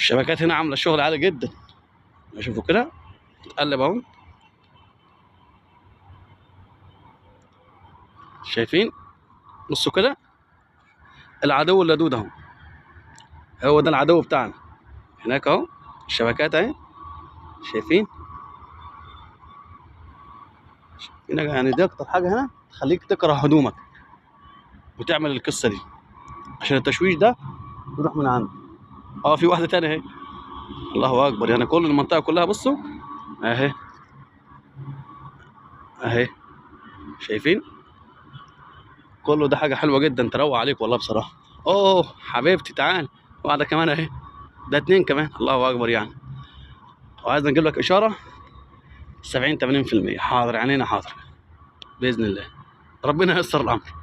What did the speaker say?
الشبكات هنا عامله شغل عالي جدا. شوفوا كده تقلب اهو، شايفين؟ بصوا كده، العدو اللدود اهو، هو ده العدو بتاعنا هناك اهو. الشبكات اهي، شايفين؟ يعني دي اكتر حاجه هنا تخليك تكره هدومك وتعمل القصه دي، عشان التشويش ده يروح من عندك. في واحده تانية اهي، الله اكبر، يعني كل المنطقه كلها بصوا اهي اهي، شايفين؟ كله ده حاجه حلوه جدا تروق عليك والله بصراحه. حبيبتي تعال، واحده كمان اهي، ده 2 كمان، الله اكبر يعني. وعايز نجيب لك اشاره 70 80%. حاضر عينينا، حاضر باذن الله، ربنا ييسر الامر.